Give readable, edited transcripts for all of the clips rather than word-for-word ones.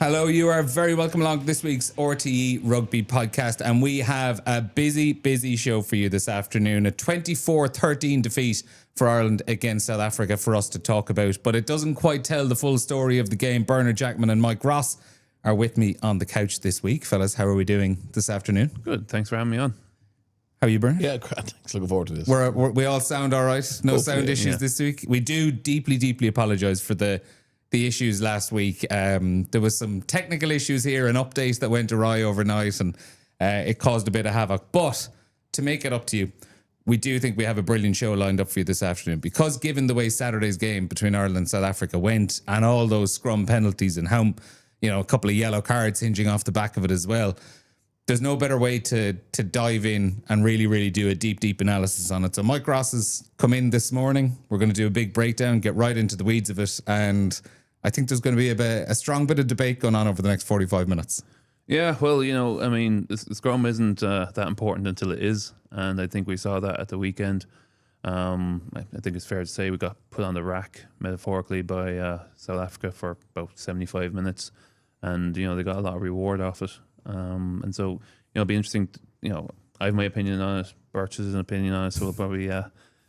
Hello, you are very welcome along to this week's RTÉ Rugby podcast, and we have a busy show for you this afternoon. A 24-13 defeat for Ireland against South Africa for us to talk about, but it doesn't quite tell the full story of the game. Bernard Jackman and Mike Ross are with me on the couch this week. Fellas, how are we doing this afternoon? Good, thanks for having me on. How are you, Bernard? Yeah, great. Thanks. Looking forward to this. We all sound all right? No sound issues this week? We do deeply apologise for the issues last week. There was some technical issues here, an update that went awry overnight, and it caused a bit of havoc. But to make it up to you, we do think we have a brilliant show lined up for you this afternoon, because given the way Saturday's game between Ireland and South Africa went, and all those scrum penalties, and how, a couple of yellow cards hinging off the back of it as well, there's no better way to dive in and really do a deep analysis on it. So Mike Ross has come in this morning. We're going to do a big breakdown, get right into the weeds of it, and I think there's going to be a strong bit of debate going on over the next 45 minutes. Yeah, well, the scrum isn't that important until it is, and I think we saw that at the weekend. I think it's fair to say we got put on the rack, metaphorically, by South Africa for about 75 minutes, and, they got a lot of reward off it. And so, it'll be interesting. I have my opinion on it. Birch has an opinion on it, so we'll probably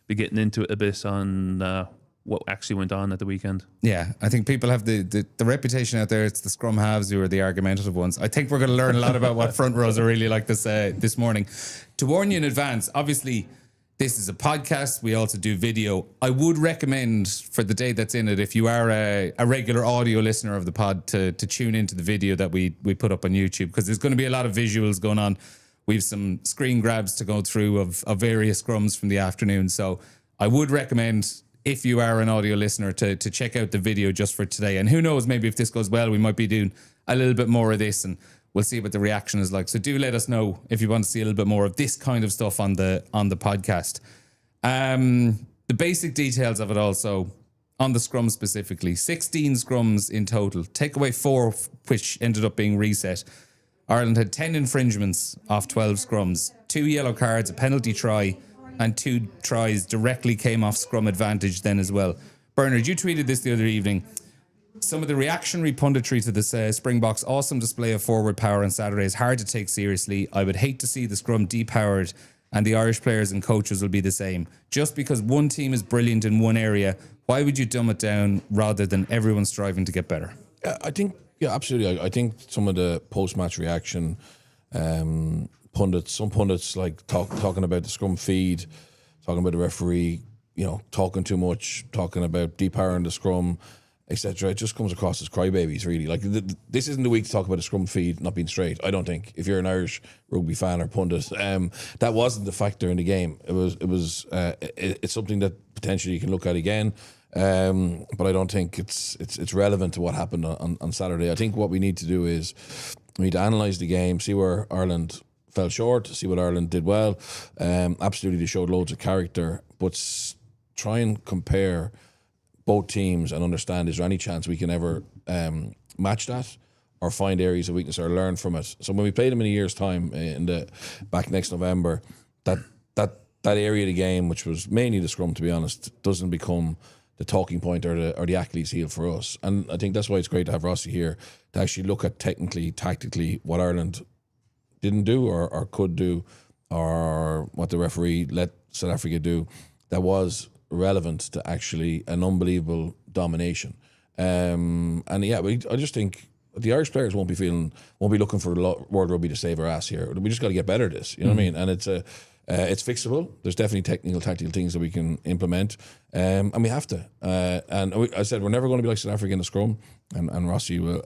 be getting into it a bit on what actually went on at the weekend. Yeah, I think people have the reputation out there. It's the scrum halves who are the argumentative ones. I think we're going to learn a lot about what front rows are really like this morning. To warn you in advance, obviously, this is a podcast. We also do video. I would recommend, for the day that's in it, if you are a regular audio listener of the pod, to tune into the video that we put up on YouTube, because there's going to be a lot of visuals going on. We've some screen grabs to go through of various scrums from the afternoon. So I would recommend, if you are an audio listener, to check out the video just for today. And who knows, maybe if this goes well, we might be doing a little bit more of this, and we'll see what the reaction is like. So do let us know if you want to see a little bit more of this kind of stuff on the podcast. The basic details of it also, on the scrum specifically, 16 scrums in total. Take away 4, which ended up being reset. Ireland had 10 infringements off 12 scrums, 2 yellow cards, a penalty try, and 2 tries directly came off scrum advantage then as well. Bernard, you tweeted this the other evening. Some of the reactionary punditry to this Springboks' awesome display of forward power on Saturday is hard to take seriously. I would hate to see the scrum depowered, and the Irish players and coaches will be the same. Just because one team is brilliant in one area, why would you dumb it down rather than everyone striving to get better? Absolutely. I think some of the post-match reaction, some pundits like talking about the scrum feed, talking about the referee, talking too much, talking about depowering the scrum, etc. It just comes across as crybabies, really. Like, this isn't the week to talk about a scrum feed not being straight, I don't think. If you're an Irish rugby fan or pundit, that wasn't the factor in the game. It's something that potentially you can look at again, but I don't think it's relevant to what happened on Saturday. I think what we need to do is we need to analyse the game, see where Ireland fell short, see what Ireland did well. Absolutely, they showed loads of character, but try and compare both teams and understand, is there any chance we can ever match that or find areas of weakness or learn from it. So when we play them in a year's time, back next November, that area of the game, which was mainly the scrum, to be honest, doesn't become the talking point or the Achilles heel for us. And I think that's why it's great to have Rossi here to actually look at technically, tactically what Ireland didn't do or could do, or what the referee let South Africa do that was relevant to actually an unbelievable domination. I just think the Irish players won't be looking for World Rugby to save our ass here. We just got to get better at this. You know what I mean? And it's fixable. There's definitely tactical things that we can implement, and we have to. I said we're never going to be like South Africa in the scrum, and Rossi will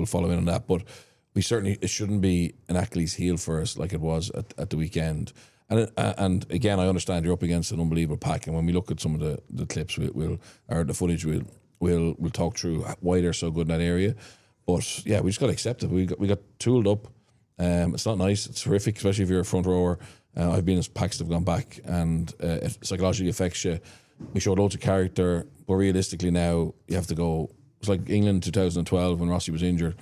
follow in on that. But it shouldn't be an Achilles heel for us like it was at the weekend. And again, I understand you're up against an unbelievable pack, and when we look at some of the clips, or the footage, we'll talk through why they're so good in that area. But yeah, we just got to accept it. We got tooled up. It's not nice. It's horrific, especially if you're a front rower. I've been as packs have gone back, and it psychologically affects you. We showed loads of character, but realistically now you have to go. It's like England 2012 when Rossi was injured.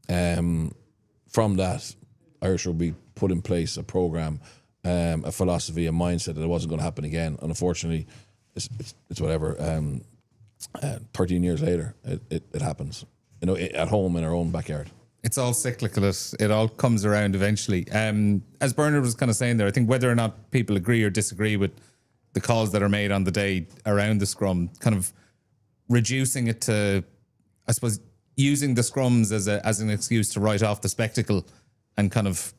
From that, Irish Rugby put in place a programme, a philosophy, a mindset that it wasn't going to happen again. And unfortunately, it's whatever. 13 years later, it happens. at home in our own backyard. It's all cyclical. It all comes around eventually. As Bernard was kind of saying there, I think whether or not people agree or disagree with the calls that are made on the day around the scrum, kind of reducing it to, I suppose, using the scrums as an excuse to write off the spectacle and kind of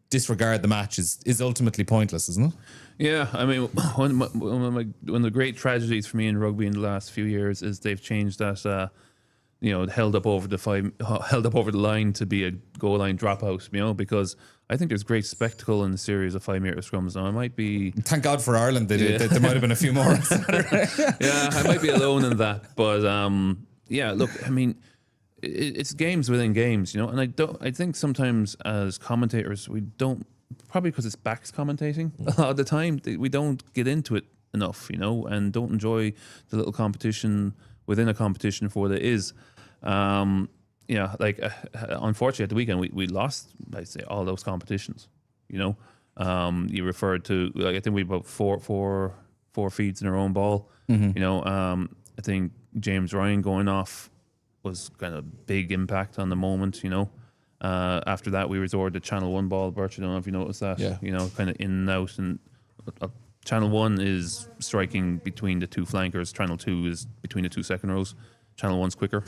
disregard the match is ultimately pointless, isn't it? Yeah, I mean, one of the great tragedies for me in rugby in the last few years is they've changed that. Held up over the line to be a goal line dropout. Because I think there's great spectacle in the series of 5 metre scrums. Now I might be. Thank God for Ireland. There might have been a few more. Yeah, I might be alone in that, but look, I mean, it's games within games, and I think sometimes as commentators we don't, probably because it's backs commentating a lot of the time, we don't get into it enough, and don't enjoy the little competition within a competition for what it is. Unfortunately at the weekend we lost, I'd say, all those competitions. You referred to, like, I think we had about four feeds in our own ball. I think James Ryan going off was kind of big impact on the moment. After that we resorted to Channel 1 ball. Birch, I don't know if you noticed that. Yeah. Kind of in and out, and Channel 1 is striking between the two flankers. Channel 2 is between the two second rows. Channel 1's quicker.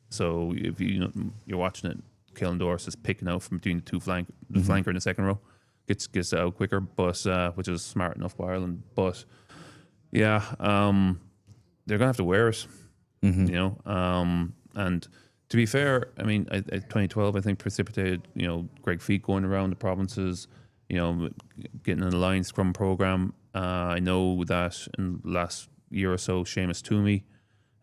So if you're watching it, Caelan Doris is picking out from between the two flanker in the second row. Gets it out quicker, but which is smart enough by Ireland. But yeah, they're gonna have to wear it. And to be fair, I mean, 2012 I think precipitated Greg Feet going around the provinces, getting an alliance scrum program. I know that in the last year or so, Seamus Toomey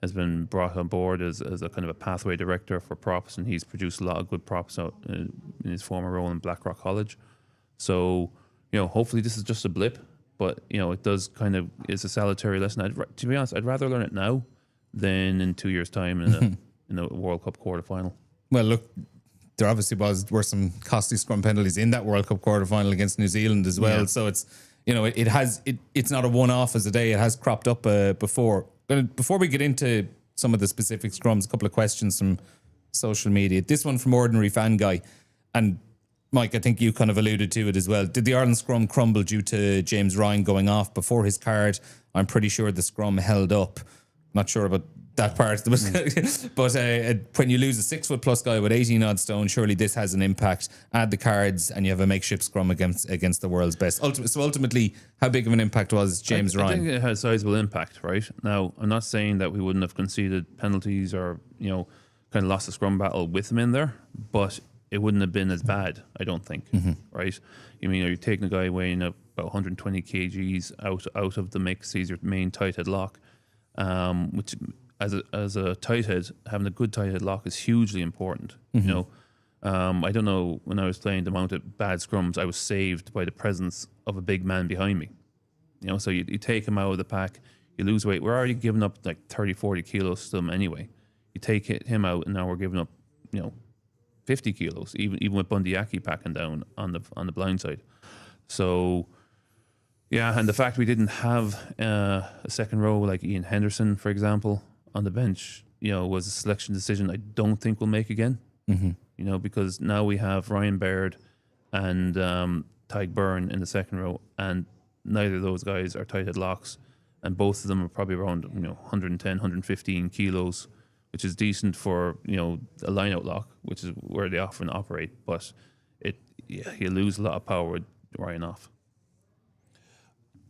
has been brought on board as a kind of a pathway director for props, and he's produced a lot of good props out in his former role in Blackrock College. So, hopefully this is just a blip, but it does kind of, it's a salutary lesson. To be honest, I'd rather learn it now than in 2 years' time in a World Cup quarterfinal. Well, look, there obviously were some costly scrum penalties in that World Cup quarterfinal against New Zealand as well. Yeah. So it's it's not a one-off as a day. It has cropped up before. But before we get into some of the specific scrums, a couple of questions from social media. This one from Ordinary Fan Guy, and Mike, I think you kind of alluded to it as well. Did the Ireland scrum crumble due to James Ryan going off before his card? I'm pretty sure the scrum held up. Not sure about that part. But when you lose a 6 foot plus guy with 18 odd stone, surely this has an impact. Add the cards and you have a makeshift scrum against the world's best. So ultimately, how big of an impact was James Ryan? I think it had a sizable impact, right? Now, I'm not saying that we wouldn't have conceded penalties or, kind of lost the scrum battle with him in there, but it wouldn't have been as bad, I don't think, right? You're taking a guy weighing about 120 kgs out of the mix. He's your main tight head lock, which as a tight head, having a good tight head lock is hugely important. I don't know, when I was playing the amount of bad scrums, I was saved by the presence of a big man behind me. So you take him out of the pack, you lose weight. We're already giving up like 30, 40 kilos to him anyway. You take him out, and now we're giving up, 50 kilos, even with Bundyaki packing down on the blind side. So, yeah, and the fact we didn't have a second row like Ian Henderson, for example, on the bench, was a selection decision I don't think we'll make again. Because now we have Ryan Baird and Tyg Byrne in the second row, and neither of those guys are tight head locks, and both of them are probably around 110, 115 kilos, which is decent for a line-out lock, which is where they often operate. But you lose a lot of power with Ryan off.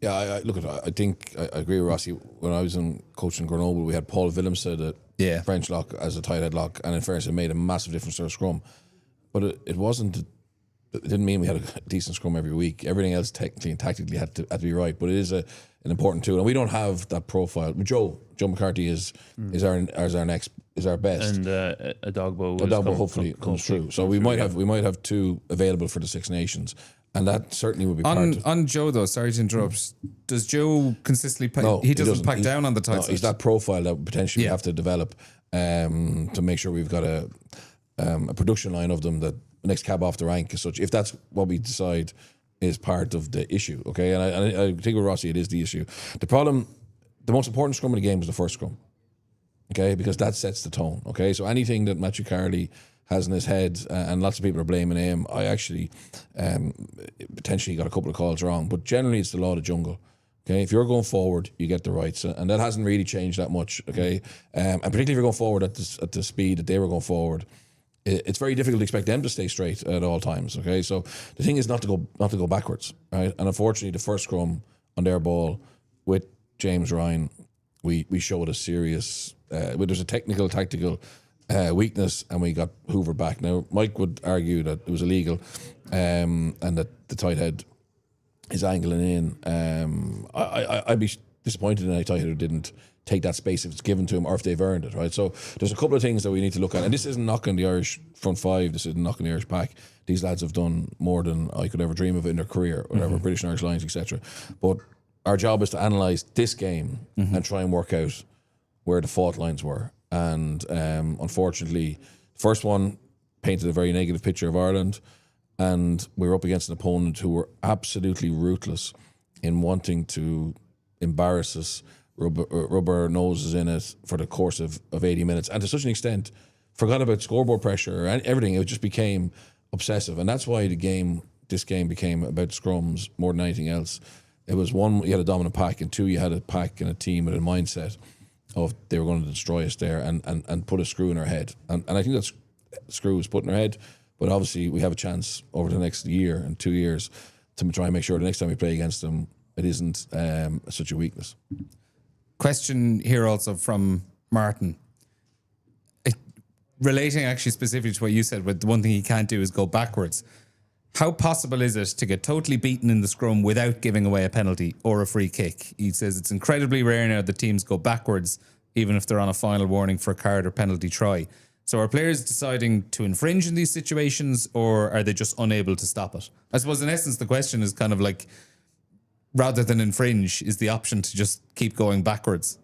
Yeah, I think I agree with Rossi. When I was coaching Grenoble, we had Paul Willemse, the French lock, as a tight head lock, and in fairness, it made a massive difference to our scrum. But it wasn't. It didn't mean we had a decent scrum every week. Everything else, technically and tactically, had to be right. But it is an important tool, and we don't have that profile. Joe McCarthy is our best, and Adogbo hopefully comes through. So we might have two available for the Six Nations. And that certainly would be part of it. On Joe, though, sorry to interrupt. Does Joe consistently pack? No, he doesn't pack down on the tight side. He's that profile that potentially we have to develop to make sure we've got a production line of them, that the next cab off the rank as such. If that's what we decide is part of the issue, okay? And I think with Rossi, it is the issue. The most important scrum of the game is the first scrum. okay, because that sets the tone, okay? So anything that Matthew Carley has in his head, and lots of people are blaming him, I actually potentially got a couple of calls wrong, but generally it's the law of the jungle. Okay, if you're going forward, you get the rights, and that hasn't really changed that much. Okay, and particularly if you're going forward at the speed that they were going forward, it's very difficult to expect them to stay straight at all times. Okay, so the thing is not to go backwards, right? And unfortunately, the first scrum on their ball with James Ryan, we showed a serious, there's a tactical weakness, and we got hoovered back. Now, Mike would argue that it was illegal, and that the tight head is angling in. I'd be disappointed in any tight head who didn't take that space if it's given to him or if they've earned it, right? So there's a couple of things that we need to look at, and this isn't knocking the Irish front five, this isn't knocking the Irish pack. These lads have done more than I could ever dream of in their career, whatever, British and Irish Lions, etc. But our job is to analyse this game and try and work out where the fault lines were. And unfortunately, the first one painted a very negative picture of Ireland, and we were up against an opponent who were absolutely ruthless in wanting to embarrass us, rub our noses in it for the course of 80 minutes, and to such an extent forgot about scoreboard pressure and everything. It just became obsessive, and that's why this game became about scrums more than anything else. It was, one, you had a dominant pack, and two, you had a pack and a team with a mindset of they were going to destroy us there and put a screw in our head, and I think that screw was put in our head. But obviously we have a chance over the next year and 2 years to try and make sure the next time we play against them, it isn't such a weakness. Question here also from Martin. Relating actually specifically to what you said, but the one thing he can't do is go backwards. How possible is it to get totally beaten in the scrum without giving away a penalty or a free kick? He says it's incredibly rare now that teams go backwards, even if they're on a final warning for a card or penalty try. So are players deciding to infringe in these situations, or are they just unable to stop it? I suppose in essence the question is kind of like, rather than infringe, is the option to just keep going backwards?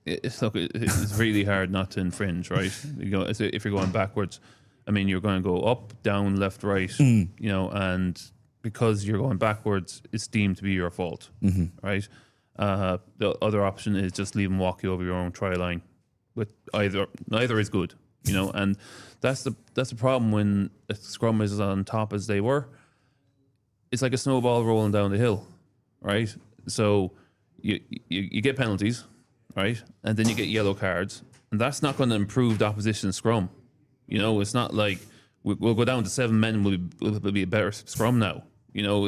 It's really hard not to infringe, right? If you're going backwards, I mean, you're going to go up, down, left, right, and because you're going backwards, it's deemed to be your fault, right? The other option is just leave them walk you over your own try line. With neither is good, and that's the problem when a scrum is on top as they were. It's like a snowball rolling down the hill, right? So you get penalties, right, and then you get yellow cards, and that's not going to improve the opposition scrum. It's not like we'll go down to 7 men. We'll be a better scrum now.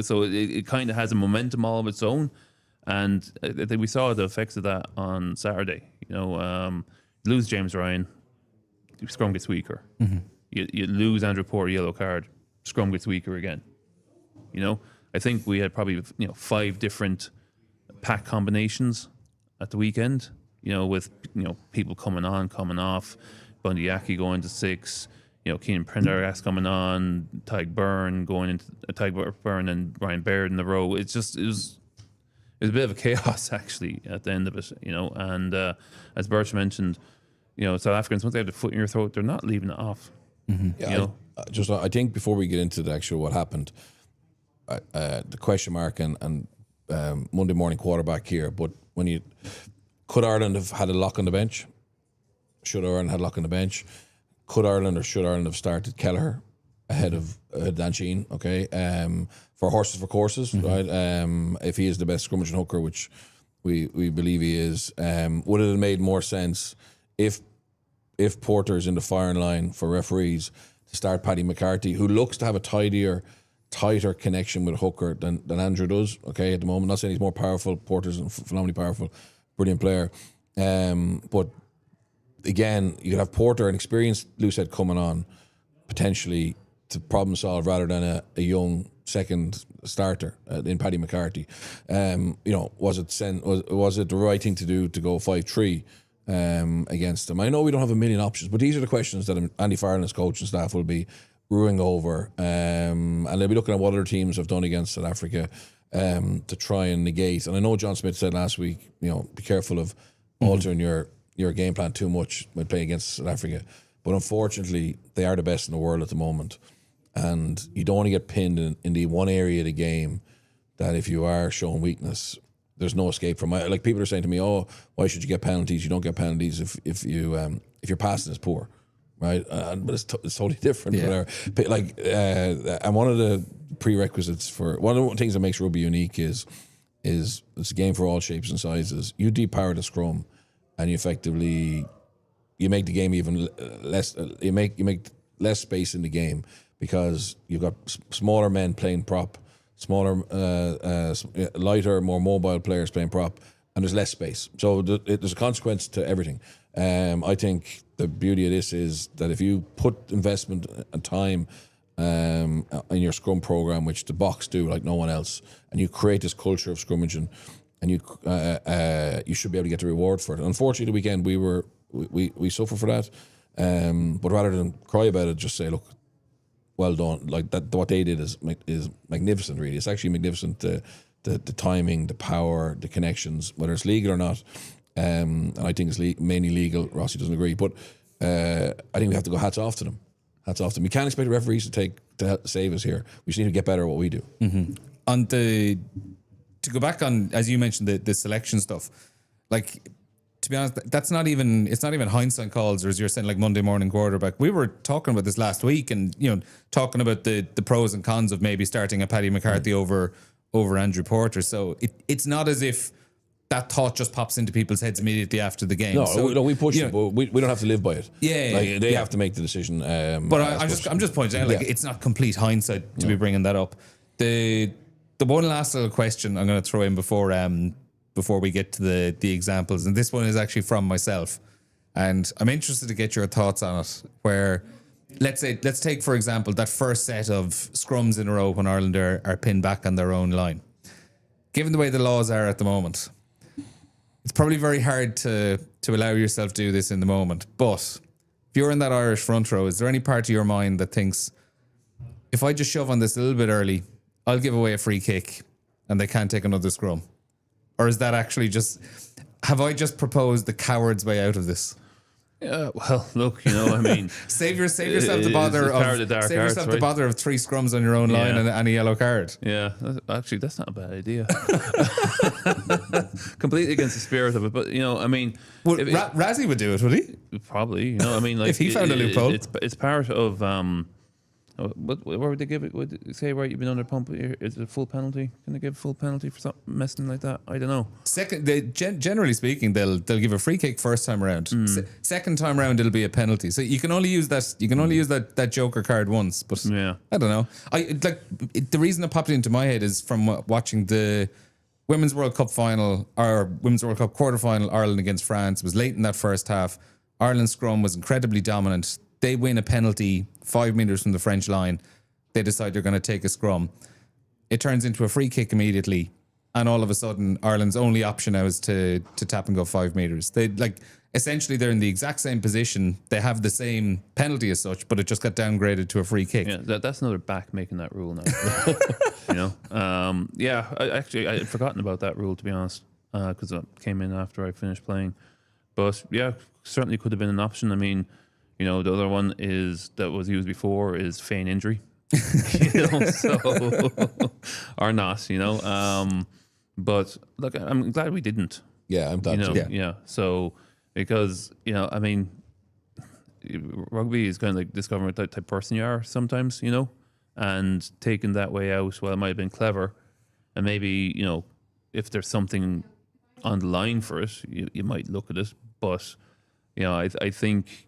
So it kind of has a momentum all of its own, and I think we saw the effects of that on Saturday. Lose James Ryan, scrum gets weaker. You lose Andrew Porter, yellow card, scrum gets weaker again. I think we had probably 5 different pack combinations at the weekend. With people coming on, coming off, Bundy Aki going to 6. Keenan Prendergast coming on, Tyg Byrne and Ryan Baird in the row. It was a bit of a chaos actually at the end of it. And as Birch mentioned, South Africans, once they have the foot in your throat, they're not leaving it off. Yeah, I think before we get into the actual what happened, the question mark and Monday morning quarterback here, but could Ireland have had a lock on the bench? Should Ireland have a lock on the bench? Could Ireland or should Ireland have started Kelleher ahead of Dan Sheehan? Okay, for horses for courses, right? If he is the best scrummaging hooker, which we believe he is, would it have made more sense if Porter's in the firing line for referees to start Paddy McCarthy, who looks to have a tighter connection with a hooker than Andrew does, okay, at the moment. Not saying he's more powerful. Porter's phenomenally powerful, brilliant player. But again, you could have Porter, an experienced loosehead coming on, potentially to problem solve rather than a young second starter in Paddy McCarthy. Was it the right thing to do to go 5-3 against them? I know we don't have a million options, but these are the questions that Andy Farrell and his coaching staff will be ruing over, and they'll be looking at what other teams have done against South Africa to try and negate. And I know John Smith said last week, be careful of altering your game plan too much when playing against South Africa. But unfortunately, they are the best in the world at the moment, and you don't want to get pinned in the one area of the game that if you are showing weakness, there's no escape from it. Like people are saying to me, "Oh, why should you get penalties? You don't get penalties if your passing is poor." Right, but it's totally different. Yeah. And one of the prerequisites for one of the things that makes rugby unique is it's a game for all shapes and sizes. You depower the scrum, and you effectively make the game even less. You make less space in the game because you've got smaller men playing prop, smaller, lighter, more mobile players playing prop, and there's less space. So there's a consequence to everything. I think the beauty of this is that if you put investment and time in your Scrum program, which the Boks do like no one else, and you create this culture of scrummaging, and you should be able to get the reward for it. Unfortunately, the weekend we suffer for that, but rather than cry about it, just say, look, well done. Like that, what they did is magnificent. Really, it's actually magnificent. The timing, the power, the connections, whether it's legal or not. And I think it's mainly legal. Rossi doesn't agree, but I think we have to go hats off to them. Hats off to them. We can't expect the referees to save us here. We just need to get better at what we do. Mm-hmm. To go back on, as you mentioned, the selection stuff, like, to be honest, it's not even hindsight calls, or as you're saying, like Monday morning quarterback. We were talking about this last week, and talking about the pros and cons of maybe starting a Paddy McCarthy over Andrew Porter. So it's not as if that thought just pops into people's heads immediately after the game. No, we push it, but we don't have to live by it. Yeah, they have to make the decision. But I'm just pointing out, like, it's not complete hindsight to be bringing that up. The one last little question I'm going to throw in before we get to the examples, and this one is actually from myself, and I'm interested to get your thoughts on it. Where let's take, for example, that first set of scrums in a row when Ireland are pinned back on their own line. Given the way the laws are at the moment, it's probably very hard to allow yourself to do this in the moment. But if you're in that Irish front row, is there any part of your mind that thinks, if I just shove on this a little bit early, I'll give away a free kick and they can't take another scrum? Or is that actually have I just proposed the coward's way out of this? Yeah, well, look, I mean, save yourself the bother the bother of 3 scrums on your own line and a yellow card. Yeah, actually, that's not a bad idea. Completely against the spirit of it, but I mean, Razzie would do it, would he? Probably, I mean, like, if he found a loophole, it's part of what would they give it? Would they say, right, you've been under pump? Is it a full penalty? Can they give a full penalty for something messing like that? I don't know. Generally speaking, they'll give a free kick first time around. Second time around, it'll be a penalty. So you can only use that. You can only use that joker card once. But I don't know. The reason it popped into my head is from watching the Women's World Cup final, or Women's World Cup quarter final, Ireland against France. It was late in that first half. Ireland's scrum was incredibly dominant. They win a penalty 5 meters from the French line. They decide they're going to take a scrum. It turns into a free kick immediately, and all of a sudden, Ireland's only option now is to tap and go 5 meters. Essentially, they're in the exact same position. They have the same penalty as such, but it just got downgraded to a free kick. Yeah, that's another back making that rule now. I had forgotten about that rule, to be honest, because it came in after I finished playing. But yeah, certainly could have been an option. I mean, the other one that was used before is feign injury, or not, but look, I'm glad we didn't. Yeah, I'm glad too. Yeah. So, because, I mean, rugby is kind of like discovering what type of person you are sometimes, and taking that way out, well, it might have been clever. And maybe, if there's something on the line for it, you might look at it. But, I think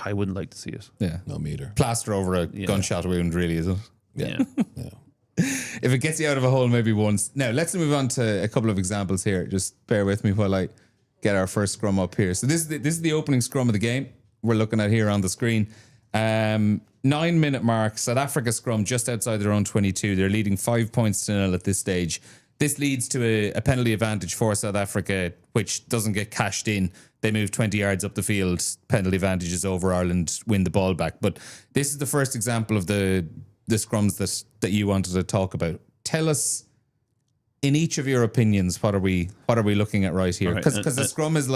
I wouldn't like to see it. Yeah. No, me either. Plaster over a gunshot wound, really, is it? Yeah. If it gets you out of a hole, maybe once. Now, let's move on to a couple of examples here. Just bear with me while I get our first scrum up here. So this is the opening scrum of the game we're looking at here on the screen. 9-minute mark, South Africa scrum just outside their own 22. They're leading 5-0 at this stage. This leads to a penalty advantage for South Africa, which doesn't get cashed in. They move 20 yards up the field. Penalty advantage is over. Ireland win the ball back. But this is the first example of the scrums that you wanted to talk about. Tell us, in each of your opinions, what are we looking at right here? Because the scrum is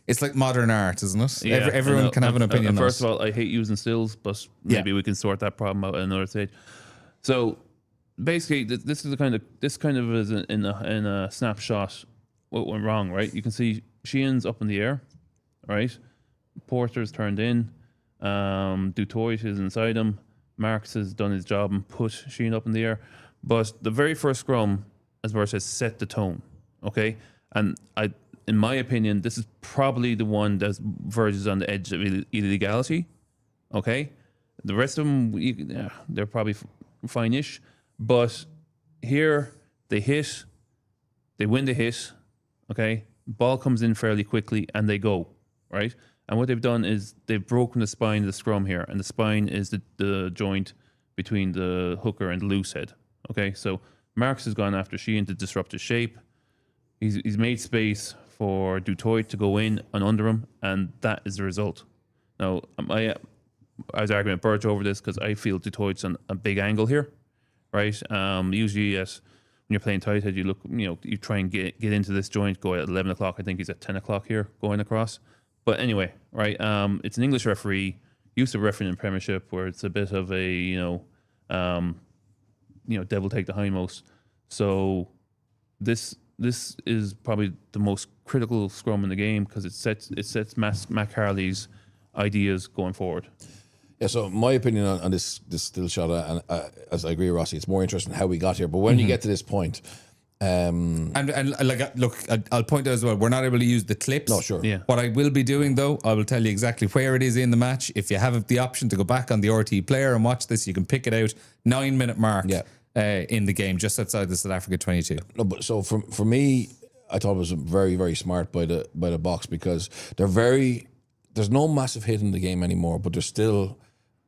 it's like modern art, isn't it? Yeah, everyone can have an opinion. First of all, I hate using stills, but maybe we can sort that problem out at another stage. So, basically, this is this kind of is in a snapshot what went wrong, right? You can see Sheehan's up in the air, right? Porter's turned in. Dutoit is inside him. Marks has done his job and put Sheehan up in the air. But the very first scrum, as Bert says, set the tone. Okay, and in my opinion, this is probably the one that verges on the edge of illegality. Okay, the rest of them, they're probably fine-ish. But here, they win the hit. Okay, ball comes in fairly quickly and they go, right? And what they've done is they've broken the spine of the scrum here, and the spine is the joint between the hooker and the loose head. Okay, so Marks has gone after Sheehan to disrupt his shape. He's made space for Dutoit to go in and under him, and that is the result. Now, I was arguing with Birch over this because I feel Dutoit's on a big angle here, right? Usually, when you're playing tight head, you try and get into this joint, go at 11 o'clock. I think he's at 10 o'clock here, going across. But anyway, right? It's an English referee, used to refereeing in Premiership, where it's a bit of a devil take the hindmost. So this is probably the most critical scrum in the game because it sets Mac Harley's ideas going forward. Yeah, so my opinion on this still shot, and as I agree with Rossi, it's more interesting how we got here. But when you get to this point, and look, I'll point out as well, we're not able to use the clips. No, sure. Yeah. What I will be doing though, I will tell you exactly where it is in the match. If you have the option to go back on the RTÉ player and watch this, you can pick it out. 9-minute mark. Yeah. In the game, just outside the South Africa 22. No, but so for me, I thought it was very, very smart by the Boks because there's no massive hit in the game anymore, but there's still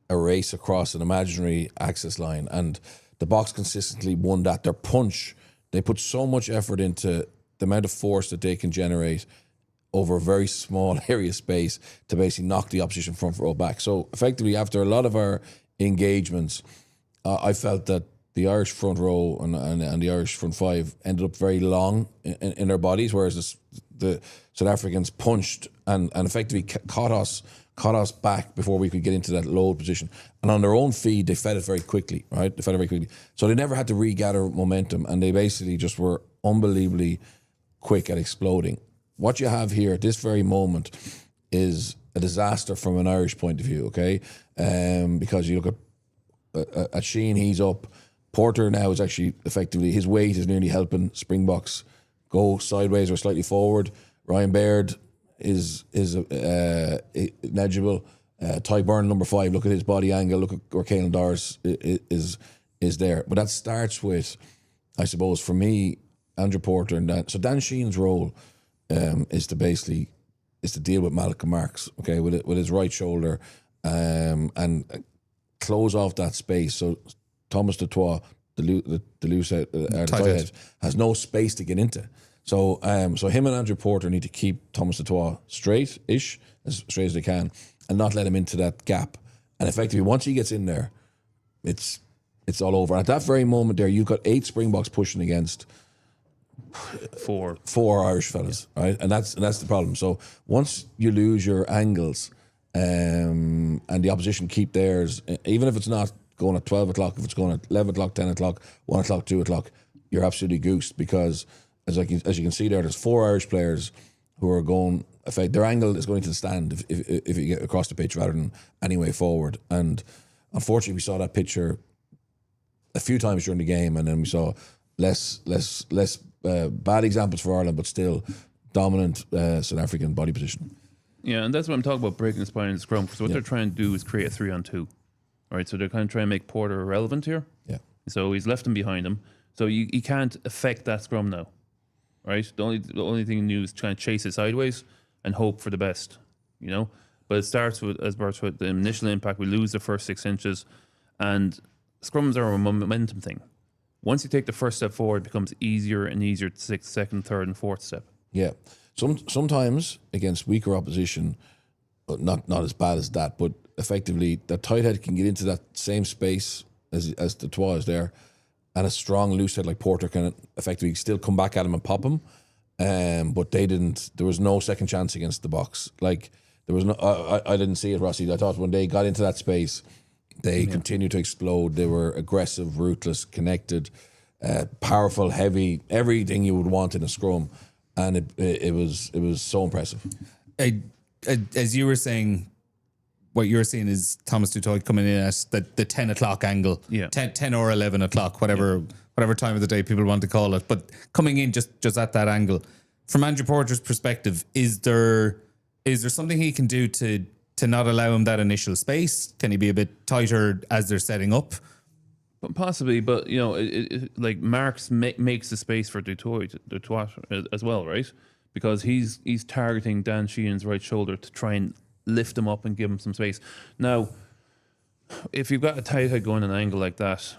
a race across an imaginary access line, and the Boks consistently won that. Their punch, they put so much effort into the amount of force that they can generate over a very small area of space to basically knock the opposition front row back. So effectively, after a lot of our engagements, I felt that the Irish front row and the Irish front five ended up very long in their bodies, whereas the South Africans punched and effectively caught us back before we could get into that load position. And on their own feed, they fed it very quickly, right? They fed it very quickly. So they never had to regather momentum, and they basically just were unbelievably quick at exploding. What you have here at this very moment is a disaster from an Irish point of view, okay? Because you look at Sheehan, he's up. Porter now is actually effectively, his weight is nearly helping Springboks go sideways or slightly forward. Ryan Baird is negligible. Ty Byrne, number 5, look at his body angle, look at where Caelan Doris is there. But that starts with, I suppose, for me, Andrew Porter and Dan. So Dan Sheehan's role is to deal with Malcolm Marks, okay, with his right shoulder, and close off that space. So Thomas Dutoit, the loose head, tight head, has no space to get into. So him and Andrew Porter need to keep Thomas Dutoit straight-ish, as straight as they can, and not let him into that gap. And effectively, once he gets in there, it's all over. At that very moment there, you've got 8 Springboks pushing against four Irish fellas, right? And that's the problem. So once you lose your angles, and the opposition keep theirs, even if it's not going at 12 o'clock, if it's going at 11 o'clock, 10 o'clock, 1 o'clock, 2 o'clock, you're absolutely goosed because, as you can see there, there's 4 Irish players who are going, their angle is going to the stand if you get across the pitch rather than any way forward. And unfortunately, we saw that picture a few times during the game, and then we saw less bad examples for Ireland, but still dominant South African body position. Yeah, and that's what I'm talking about, breaking the spine in the scrum, because what they're trying to do is create a 3-on-2. All right, so they're kind of trying to make Porter irrelevant here. Yeah. So he's left him behind him. So you can't affect that scrum now. Right? The only thing you do is try and chase it sideways and hope for the best. But it starts with, as Bert said, the initial impact. We lose the first 6 inches, and scrums are a momentum thing. Once you take the first step forward, it becomes easier and easier to take the second, third, and fourth step. Yeah. Sometimes against weaker opposition, not as bad as that, but effectively the tight head can get into that same space as the Dutoit is there, and a strong loose head like Porter can effectively still come back at him and pop him. But they didn't. There was no second chance against the Boks. Like there was no. I didn't see it, Rossi. I thought when they got into that space, They continued to explode. They were aggressive, ruthless, connected, powerful, heavy, everything you would want in a scrum, and it was so impressive. As you were saying, what you're seeing is Thomas Dutoit coming in at the 10 o'clock angle, 10 or 11 o'clock, whatever time of the day people want to call it, but coming in just at that angle. From Andrew Porter's perspective, is there something he can do to not allow him that initial space? Can he be a bit tighter as they're setting up? Possibly, but you know, like Marks makes the space for Dutoit as well, right? Because he's targeting Dan Sheehan's right shoulder to try and lift him up and give him some space. Now, if you've got a tight head going at an angle like that,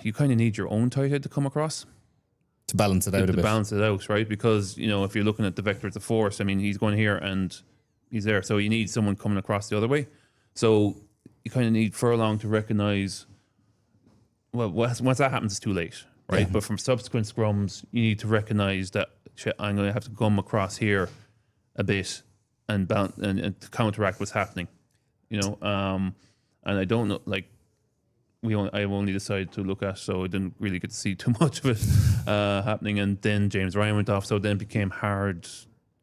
you kind of need your own tight head to come across to balance it out a bit. To balance it out, right? Because, you know, if you're looking at the vector of the force, I mean, he's going here and he's there. So you need someone coming across the other way. So you kind of need Furlong to recognise, well, once that happens, it's too late, right? Yeah. But from subsequent scrums, you need to recognise that I'm going to have to come across here a bit and counteract what's happening, you know. And I don't know, like, I've only decided to look at, so I didn't really get to see too much of it happening. And then James Ryan went off, so then it became hard.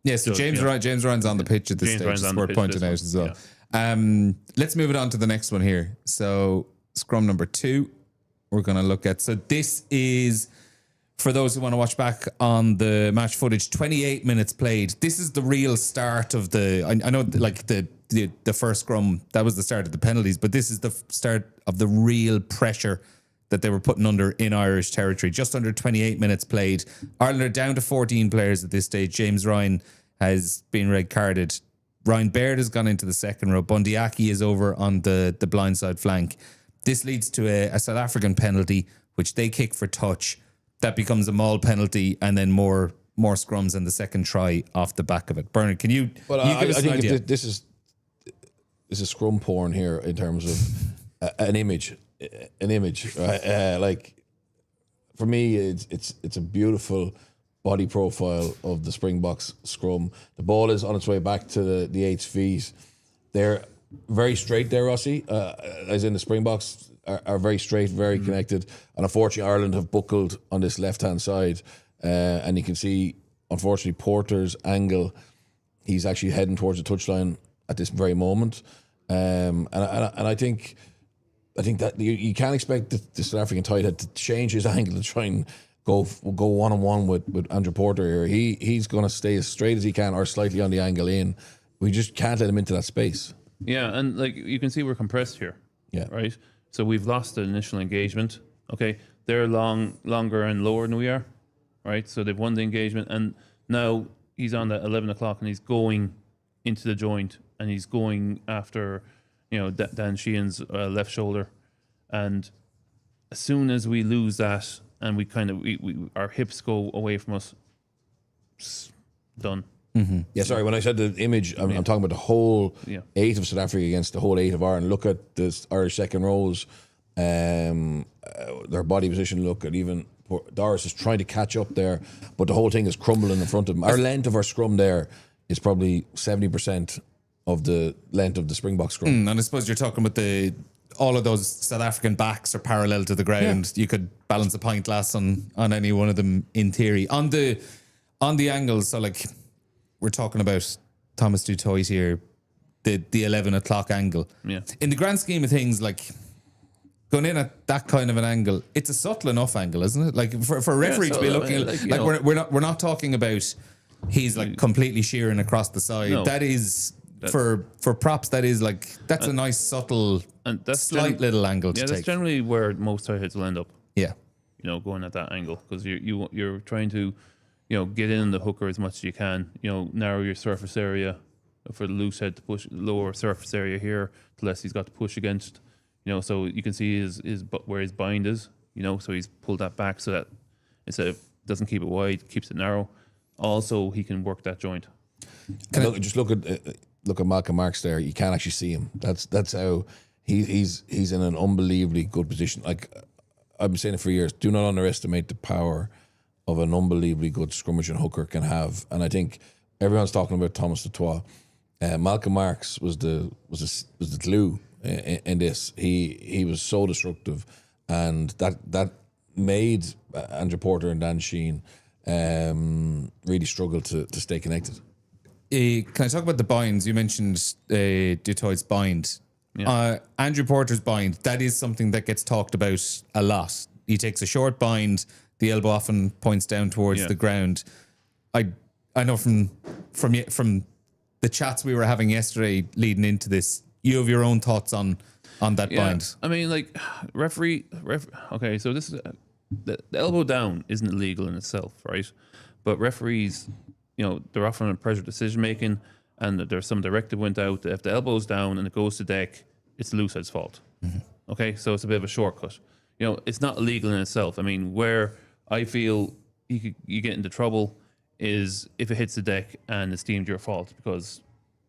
Yeah, so James Ryan's on the pitch at this stage. It's worth pointing out as well. Yeah. Let's move it on to the next one here. So scrum number 2, we're going to look at. So this is, for those who want to watch back on the match footage, 28 minutes played. This is the real start of the. I know, like the first scrum, that was the start of the penalties, but this is the start of the real pressure that they were putting under in Irish territory. Just under 28 minutes played. Ireland are down to 14 players at this stage. James Ryan has been red carded. Ryan Baird has gone into the second row. Bundyaki is over on the blindside flank. This leads to a South African penalty, which they kick for touch. That becomes a maul penalty, and then more scrums and the second try off the back of it. Bernard, can you give us an idea? This is scrum porn here in terms of an image, right? Like, for me, it's a beautiful body profile of the Springboks scrum. The ball is on its way back to the 8's feet. They're very straight there, Rossi, as in the Springboks are very straight, very connected. And unfortunately, Ireland have buckled on this left-hand side. And you can see, unfortunately, Porter's angle, he's actually heading towards the touchline at this very moment. And I think that you can't expect the South African tight head to change his angle to try and go one-on-one with Andrew Porter here. He's going to stay as straight as he can or slightly on the angle in. We just can't let him into that space. Yeah, and like you can see, we're compressed here. Yeah. Right? So we've lost the initial engagement. Okay. They're longer and lower than we are. Right? So they've won the engagement, and now he's on at 11 o'clock and he's going into the joint and he's going after, you know, Dan Sheehan's left shoulder. And as soon as we lose that and we our hips go away from us, done. Mm-hmm. Yeah, sorry, when I said the image, I'm talking about the whole 8 of South Africa against the whole 8 of Ireland. Look at the Irish second rows, their body position. Look at even Doris is trying to catch up there, but the whole thing is crumbling in front of him. Our length of our scrum there is probably 70% of the length of the Springbok scrum. And I suppose you're talking about all of those South African backs are parallel to the ground. Yeah. You could balance a pint glass on any one of them in theory. On the angles, so like we're talking about Thomas Dutoit here, the 11 o'clock angle. Yeah. In the grand scheme of things, like going in at that kind of an angle, it's a subtle enough angle, isn't it? Like for a referee to be looking we're not talking about he's like completely shearing across the side. No. That is for props. That is like that's a nice subtle and that's slight little angle to take. That's generally where most tight heads will end up. Yeah, you know, going at that angle because you're trying to, you know, get in the hooker as much as you can. You know, narrow your surface area for the loose head to push, lower surface area here, the less he's got to push against. You know, so you can see his where his bind is. You know, so he's pulled that back so that instead of doesn't keep it wide, keeps it narrow. Also, he can work that joint. Look at Malcolm Marks there. You can't actually see him. That's how he's in an unbelievably good position. Like I've been saying it for years. Do not underestimate the power of an unbelievably good scrummaging hooker can have. And I think everyone's talking about Thomas Dutoit. Malcolm Marks was the glue in this. He was so destructive, and that made Andrew Porter and Dan Sheehan really struggle to stay connected. Can I talk about the binds? You mentioned Dutoit's bind. Yeah. Andrew Porter's bind, that is something that gets talked about a lot. He takes a short bind, the elbow often points down towards the ground. I know from the chats we were having yesterday leading into this, you have your own thoughts on that bind. I mean, like referee. Okay, so this is the elbow down isn't illegal in itself, right? But referees, they're often under pressure decision making, and there's some directive went out that if the elbow's down and it goes to deck, it's the loose side's fault. Mm-hmm. Okay, so it's a bit of a shortcut. It's not illegal in itself. I mean, where I feel you get into trouble is if it hits the deck and it's deemed your fault because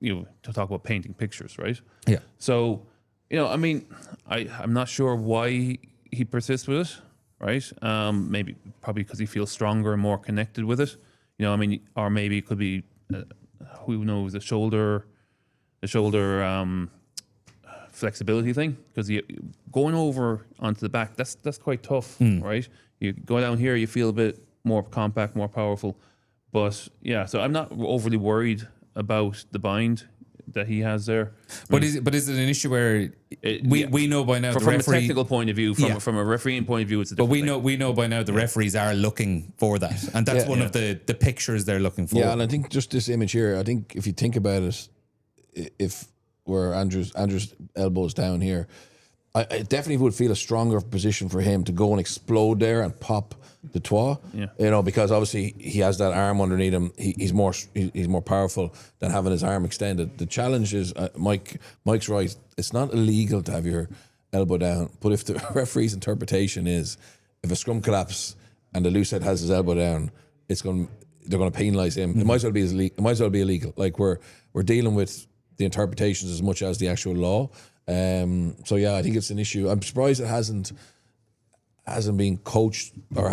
to talk about painting pictures, right? Yeah. So I mean, I'm not sure why he persists with it, right? Probably because he feels stronger and more connected with it. I mean, or maybe it could be who knows, the shoulder flexibility thing, because going over onto the back, that's quite tough, right? You go down here, you feel a bit more compact, more powerful. But yeah, so I'm not overly worried about the bind that he has there. But is it an issue where we know by now from a technical point of view, from a refereeing point of view, it's a different thing. we know by now the referees are looking for that, and that's one of the pictures they're looking for. Yeah, and I think just this image here, I think if you think about it, if where Andrew's elbows down here, I definitely would feel a stronger position for him to go and explode there and pop the twa. Yeah. Because obviously he has that arm underneath him. He's more powerful than having his arm extended. The challenge is, Mike's right. It's not illegal to have your elbow down, but if the referee's interpretation is if a scrum collapse and the loose head has his elbow down, they're going to penalise him. Mm-hmm. It might as well be illegal. Like we're dealing with the interpretations as much as the actual law. So yeah, I think it's an issue. I'm surprised it hasn't been coached or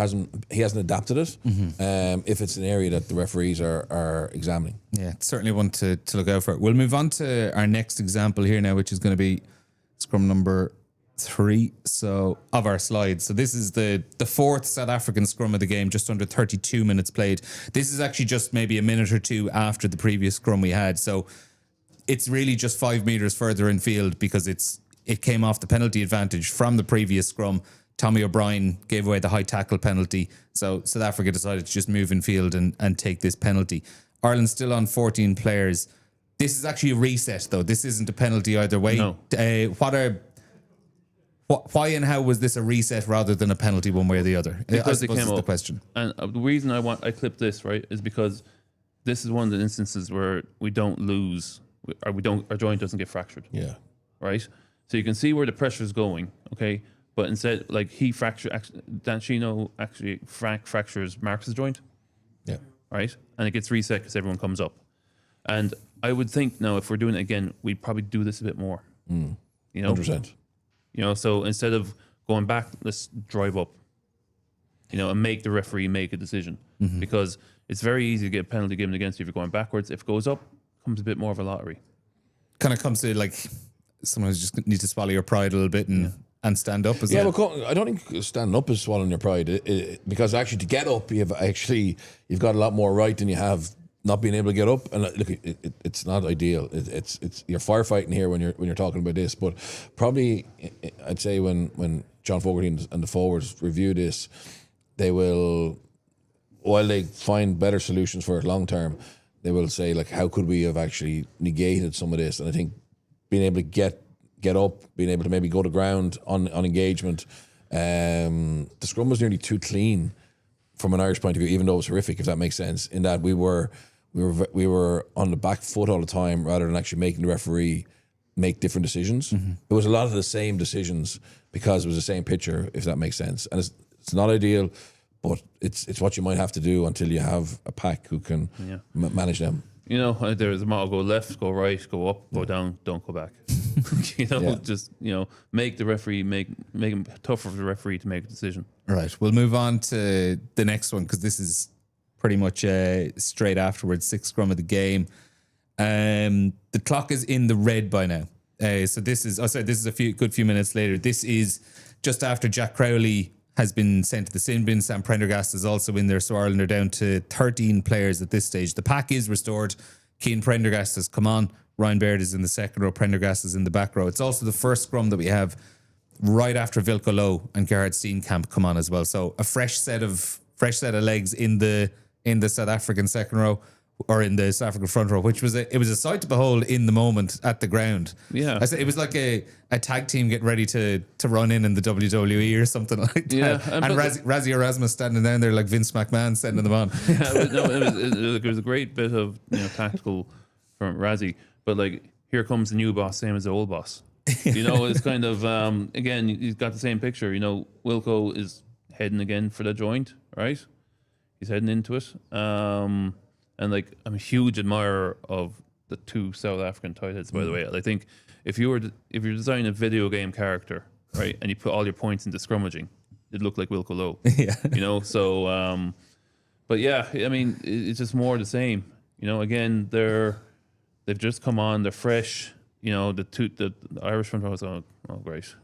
he hasn't adapted it. Mm-hmm. If it's an area that the referees are examining. Yeah, it's certainly one to look out for. We'll move on to our next example here now, which is going to be scrum number 3 of our slides. So this is the fourth South African scrum of the game, just under 32 minutes played. This is actually just maybe a minute or two after the previous scrum we had. So it's really just 5 meters further in field because it came off the penalty advantage from the previous scrum. Tommy O'Brien gave away the high tackle penalty. So South Africa decided to just move in field and take this penalty. Ireland's still on 14 players. This is actually a reset, though. This isn't a penalty either way. No. Why and how was this a reset rather than a penalty one way or the other? Because it came up. The question. And the reason I clipped this, right, is because this is one of the instances where we don't lose, our joint doesn't get fractured. Yeah. Right? So you can see where the pressure is going, okay? But instead, like Dan Sheehan actually fractures Marcus's joint. Yeah. Right? And it gets reset because everyone comes up. And I would think now if we're doing it again, we'd probably do this a bit more. 100%. So instead of going back, let's drive up, and make the referee make a decision. Mm-hmm. Because it's very easy to get a penalty given against you if you're going backwards. If it goes up, it comes a bit more of a lottery. Kind of comes to like someone who just needs to swallow your pride a little bit and stand up as well. Well, I don't think standing up is swallowing your pride because actually to get up, you've got a lot more right than you have not being able to get up. And look, it's not ideal. It's you're firefighting here when you're talking about this. But probably I'd say when John Fogarty and the forwards review this, they will, while they find better solutions for it long term, they will say like, how could we have actually negated some of this? And I think being able to get up, being able to maybe go to ground on engagement. The scrum was nearly too clean from an Irish point of view, even though it was horrific, if that makes sense, in that we were on the back foot all the time rather than actually making the referee make different decisions. Mm-hmm. It was a lot of the same decisions because it was the same picture, if that makes sense. And it's not ideal, but it's what you might have to do until you have a pack who can manage them. There's a motto: go left, go right, go up, go down, don't go back. Just make the referee make it tougher for the referee to make a decision. All right, we'll move on to the next one because this is pretty much straight afterwards, 6th scrum of the game. The clock is in the red by now. So this is, this is a good few minutes later. This is just after Jack Crowley has been sent to the sin bin. Sam Prendergast is also in there. So Ireland are down to 13 players at this stage. The pack is restored. Cian Prendergast has come on. Ryan Baird is in the second row. Prendergast is in the back row. It's also the first scrum that we have right after Vilko Lowe and Gerhard Steenkamp come on as well. So a fresh set of legs in the South African second row, or in the South African front row, which was a sight to behold in the moment at the ground. Yeah, I said it was like a tag team getting ready to run in the WWE or something like that. Yeah, and Razzie Erasmus standing down there like Vince McMahon sending them on. Yeah, but no, it was a great bit of tactical from Razzie, but like here comes the new boss, same as the old boss. It's kind of again, he's got the same picture. Wilco is heading again for the joint, right? He's heading into it. And like, I'm a huge admirer of the two South African tight heads, by the way. I think if you're designing a video game character, right, and you put all your points into scrummaging, it'd look like Wilco Lowe. Yeah. So but yeah, I mean, it's just more the same. Again, they've just come on, they're fresh. The Irish front row was oh great.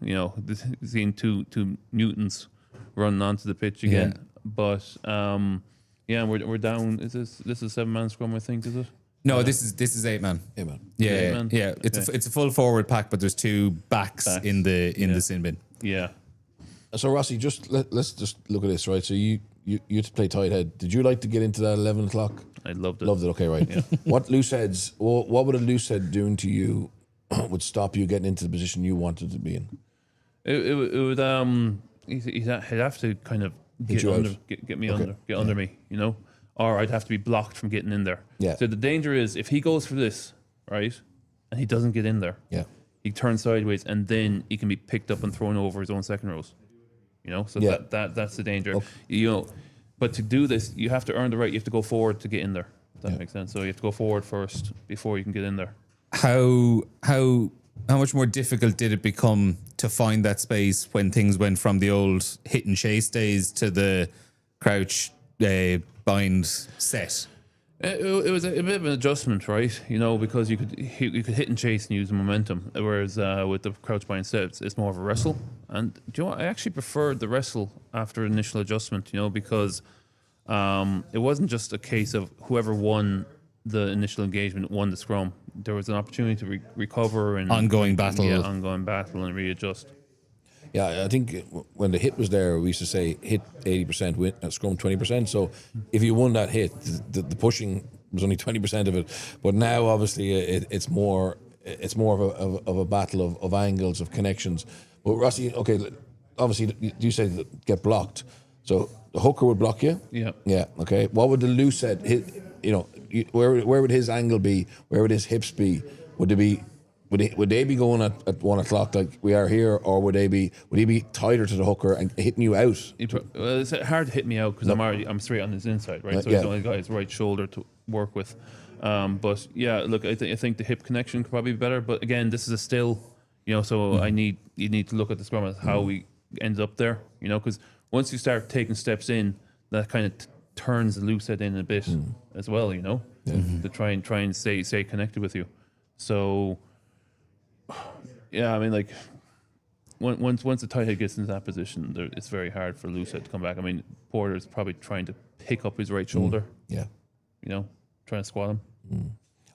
Seeing two mutants running onto the pitch again. Yeah. But yeah, we're down. Is this a 7-man scrum? I think, is it? No, this is 8-man. 8-man. Yeah, Eight man? yeah. It's a full forward pack, but there's two backs. in the sin bin. Yeah. So Rossi, let's just look at this, right? So you to play tight head. Did you like to get into that 11 o'clock? I loved it. Loved it. Okay, right. Yeah. What loose heads? What would a loose head doing to you would stop you getting into the position you wanted to be in? It would he'd have to kind of get me under me, or I'd have to be blocked from getting in there. Yeah. So the danger is if he goes for this, right, and he doesn't get in there, yeah, he turns sideways and then he can be picked up and thrown over his own second rows. So that's the danger. Okay. But to do this, you have to earn the right. You have to go forward to get in there. If that makes sense. So you have to go forward first before you can get in there. How much more difficult did it become to find that space when things went from the old hit and chase days to the crouch bind set? It was a bit of an adjustment, right? Because you could hit and chase and use the momentum, whereas with the crouch bind set, it's more of a wrestle. And do you know what? I actually preferred the wrestle after initial adjustment, because it wasn't just a case of whoever won the initial engagement won the scrum. There was an opportunity to recover and ongoing battle and readjust. Yeah, I think when the hit was there, we used to say hit 80%, win scrum 20%. So if you won that hit, the pushing was only 20% of it. But now, obviously, it's more of a battle of angles, of connections. But Rossi, okay, obviously you said get blocked, so the hooker would block you. Yeah. Okay. What would the loose head hit? Where would his angle be? Where would his hips be? Would they be going at 1 o'clock like we are here, or would he be tighter to the hooker and hitting you out? Well, it's hard to hit me out because I'm straight on his inside, right? So he's only got his right shoulder to work with. But yeah, look, I think the hip connection could probably be better. But again, this is a still, so you need to look at the scrum as how we end up there, because once you start taking steps in, that kind of turns the loose head in a bit as well, to try and stay connected with you. So yeah, I mean, like once the tight head gets into that position, it's very hard for loose head to come back. I mean, Porter's probably trying to pick up his right shoulder. Yeah, trying to squat him.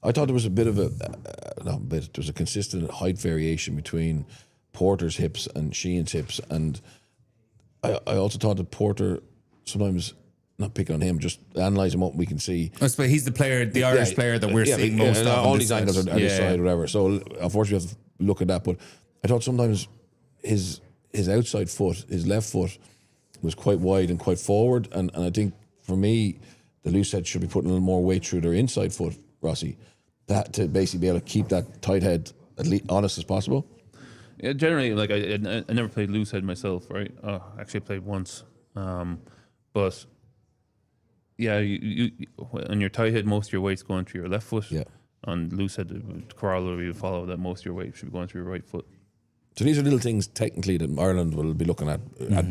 I thought there was a bit of there was a consistent height variation between Porter's hips and Sheehan's hips, and I also thought that Porter sometimes, not picking on him, just analysing what we can see. But he's the player, the Irish player that we're seeing most of. All these angles are this side, whatever. So unfortunately, we have to look at that. But I thought sometimes his outside foot, his left foot, was quite wide and quite forward. And I think for me, the loose head should be putting a little more weight through their inside foot, Rossi, that to basically be able to keep that tight head at least honest as possible. Yeah, generally, like I never played loose head myself, right? Actually, I played once, but yeah, you on your tight head, most of your weight's going through your left foot. Yeah. On loose head, corollary would follow that most of your weight should be going through your right foot. So these are little things technically that Ireland will be looking at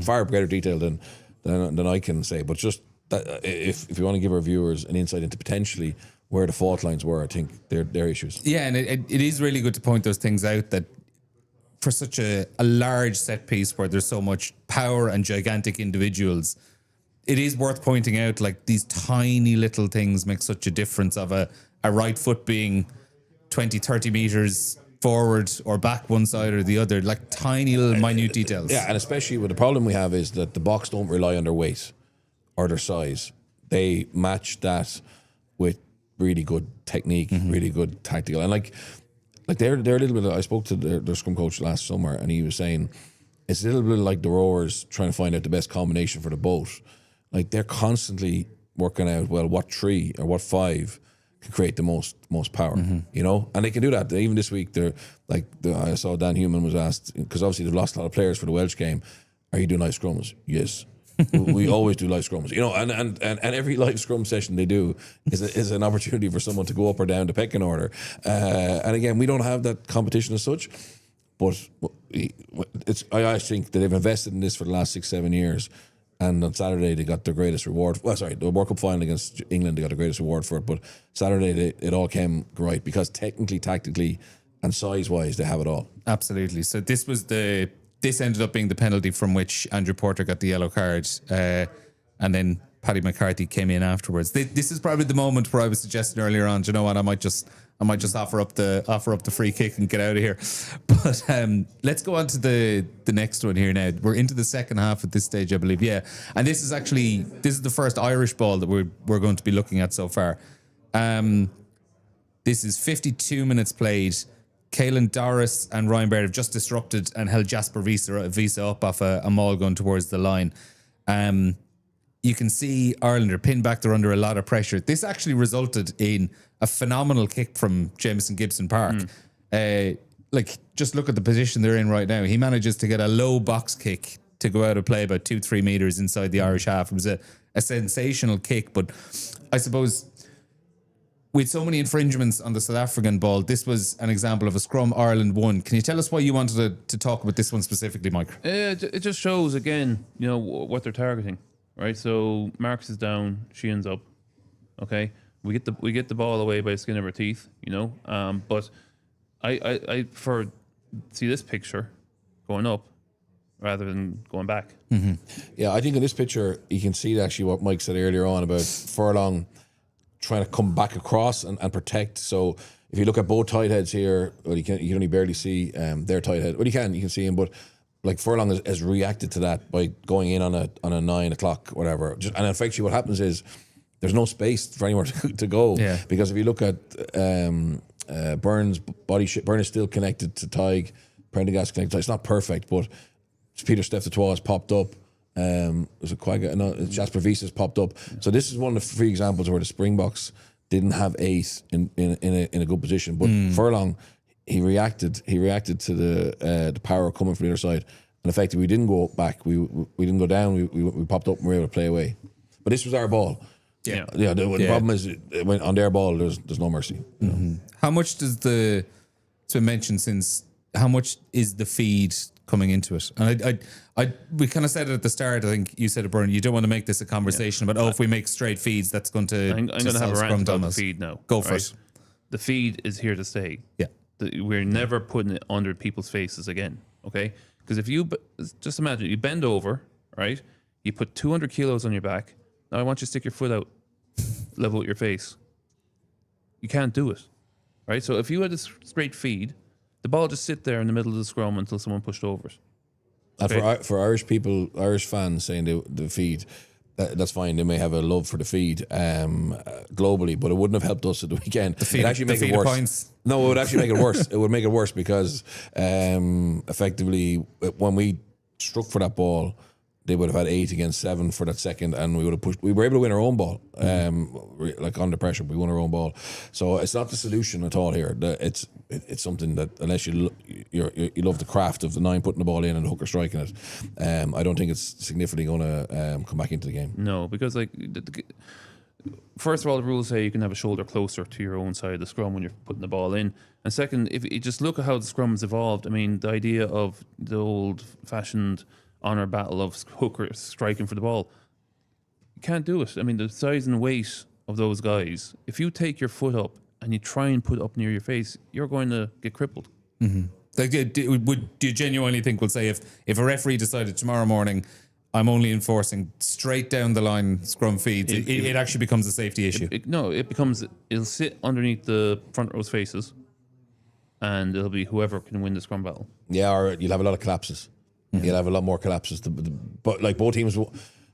far greater detail than I can say. But just that, if you want to give our viewers an insight into potentially where the fault lines were. I think they're issues. Yeah, and it is really good to point those things out, that for such a large set piece where there's so much power and gigantic individuals, it is worth pointing out, like, these tiny little things make such a difference, of a right foot being 20, 30 meters forward or back one side or the other, like tiny little minute details. Yeah, and especially with the problem we have is that the Boks don't rely on their weight or their size. They match that with really good technique, really good tactical, and like they're a little bit. I spoke to their scrum coach last summer, and he was saying it's a little bit like the rowers trying to find out the best combination for the boat. Like, they're constantly working out, well, what 3 or what 5 can create the most power, you know, and they can do that. Even this week, they're like, I saw Dan Human was asked, because obviously they've lost a lot of players for the Welsh game. Are you doing live scrums? Yes. We always do live scrums, you know, and every live scrum session they do is an opportunity for someone to go up or down the pecking order. And again, we don't have that competition as such, but I think that they've invested in this for the last 6-7 years. And on Saturday they got their greatest reward. Well, sorry, the World Cup final against England, they got the greatest reward for it. But Saturday it all came right, because technically, tactically, and size-wise, they have it all. Absolutely. So this ended up being the penalty from which Andrew Porter got the yellow card, and then Paddy McCarthy came in afterwards. This is probably the moment where I was suggesting earlier on, do you know what, I might just offer up the free kick and get out of here. But let's go on to the next one here now. We're into the second half at this stage, I believe. Yeah, and this is the first Irish ball that we're going to be looking at so far. This is 52 minutes played. Caelan Doris and Ryan Baird have just disrupted and held Jasper Visa up off a maul gun towards the line. You can see Ireland are pinned back. They're under a lot of pressure. This actually resulted in a phenomenal kick from Jameson Gibson Park. Like, just look at the position they're in right now. He manages to get a low box kick to go out of play about 2-3 meters inside the Irish half. It was a sensational kick, but I suppose with so many infringements on the South African ball, this was an example of a scrum Ireland won. Can you tell us why you wanted to talk about this one specifically, Mike? It just shows, again, you know, what they're targeting, right? So Marks is down, Sheehan's up. Okay, we get the ball away by the skin of our teeth, you know. But I see this picture going up rather than going back. Yeah, I think in this picture you can see actually what Mike said earlier on about Furlong trying to come back across and protect. So if you look at both tight heads here, well, you can only barely see their tight head. Well, you can see him, but like Furlong has reacted to that by going in on a 9 o'clock, whatever. And effectively what happens is there's no space for anywhere to go. Yeah. Because if you look at Burns' body shape, Burns is still connected to Tig, Prendergast connected to Tig. It's not perfect, but Peter Steph-Detroit has popped up. There's a Quagga, no, Jasper Visa's popped up. So this is one of the few examples where the Springboks didn't have eight in a good position. But Furlong, he reacted to the power coming from the other side, and effectively we didn't go back. We didn't go down. We popped up and we were able to play away. But this was our ball. Yeah. The problem is when on their ball, there's no mercy. You know? How much does to mention since how much is the feed coming into it? And we kind of said it at the start. I think you said it, Brian. You don't want to make this a conversation about if we make straight feeds, that's going to. I'm going to have a rant about the feed now. Go for it. The feed is here to stay. Yeah, we're never putting it under people's faces again. Okay, because if you just imagine you bend over, right? You put 200 kilos on your back. Now I want you to stick your foot out, level with your face. You can't do it, right? So if you had a straight feed, the ball just sit there in the middle of the scrum until someone pushed over it. And for Irish people, Irish fans saying the feed, that's fine. They may have a love for the feed globally, but it wouldn't have helped us at the weekend. It actually make it worse. Points. No, it would actually make it worse. It would make it worse because effectively when we struck for that ball, they would have had 8 against 7 for that second, and we would have pushed. We were able to win our own ball, like under pressure. We won our own ball, so it's not the solution at all here. It's something that unless you love the craft of the 9 putting the ball in and the hooker striking it, I don't think it's significantly going to come back into the game. No, because like first of all, the rules say you can have a shoulder closer to your own side of the scrum when you're putting the ball in, and second, if you just look at how the scrum has evolved, I mean, the idea of the old-fashioned honor battle of hooker striking for the ball, you can't do it. I mean, the size and weight of those guys, if you take your foot up and you try and put it up near your face, you're going to get crippled. Like, do you genuinely think we'll say if a referee decided tomorrow morning, I'm only enforcing straight down the line scrum feeds, it actually becomes a safety issue? It'll sit underneath the front row's faces, and it'll be whoever can win the scrum battle. Yeah, or you'll have a lot of collapses. You'll have a lot more collapses. But like both teams,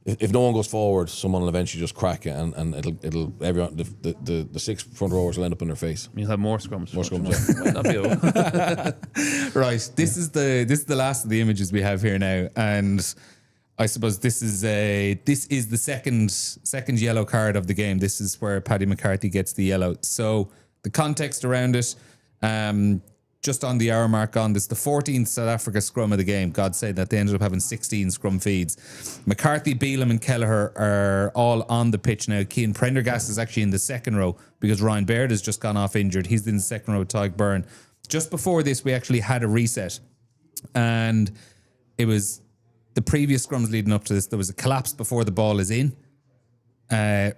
if no one goes forward, someone will eventually just crack it, and it'll everyone the 6 front rowers will end up in their face. You'll have more scrums. More scrums. Yeah. Might not be over. Right. This is the last of the images we have here now, and I suppose this is the second yellow card of the game. This is where Paddy McCarthy gets the yellow. So the context around it, just on the hour mark on this, the 14th South Africa scrum of the game. God save that they ended up having 16 scrum feeds. McCarthy, Beelum and Kelleher are all on the pitch now. Cian Prendergast is actually in the second row because Ryan Baird has just gone off injured. He's in the second row with Tyke Byrne. Just before this, we actually had a reset, and it was the previous scrums leading up to this. There was a collapse before the ball is in.